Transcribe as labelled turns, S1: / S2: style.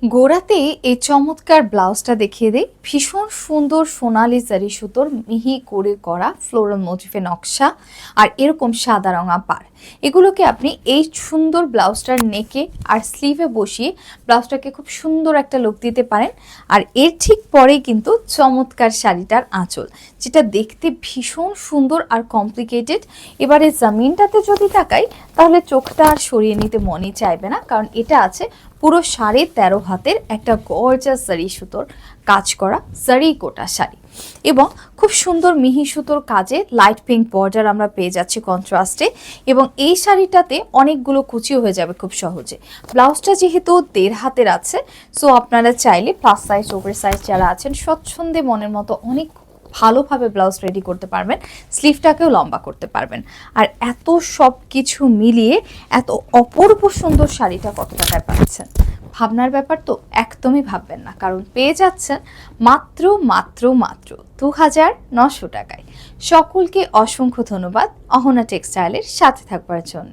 S1: গোড়াতে এই চমৎকার ব্লাউজটা দেখিয়ে দেই। ভীষণ সুন্দর সোনালি জারি সুতোর মিহি করে করা ফ্লোরাল মোটিফে নকশা আর এরকম সাদা রঙা পাড়। এগুলোকে আপনি এই সুন্দর ব্লাউজটার নেকে আর স্লিভে বসিয়ে ব্লাউজটাকে খুব সুন্দর একটা লুক দিতে পারেন। আর এর ঠিক পরেই কিন্তু চমৎকার শাড়িটার আঁচল, যেটা দেখতে ভীষণ সুন্দর আর কমপ্লিকেটেড। এবারে জামিনটাতে যদি তাকাই তাহলে চোখটা আর সরিয়ে নিতে মনই চাইবে না, কারণ এটা আছে পুরো 13.5 হাতের একটা গর্জাস জারি সুতোর কাজ করা জারি কোটা শাড়ি, এবং খুব সুন্দর মিহি সুতোর কাজে লাইট পিঙ্ক বর্ডার আমরা পেয়ে যাচ্ছি কন্ট্রাস্টে। এবং এই শাড়িটাতে অনেকগুলো কুচিও হয়ে যাবে খুব সহজে। ব্লাউজটা যেহেতু 1.5 হাতের আছে, সো আপনারা চাইলে প্লাস সাইজ ওভার সাইজ যারা আছেন স্বচ্ছন্দে মনের মতো অনেক ভালোভাবে ব্লাউজ রেডি করতে পারবেন, স্লিভটাকেও লম্বা করতে পারবেন। আর এত সব কিছু মিলিয়ে এত অপূর্ব সুন্দর শাড়িটা কত টাকায় পাচ্ছেন? ভাবনার ব্যাপার তো, একদমই ভাববেন না, কারণ পেয়ে যাচ্ছেন মাত্র মাত্র মাত্র 2900 টাকায়। সকলকে অসংখ্য ধন্যবাদ অহনা টেক্সটাইলের সাথে থাকবার জন্য।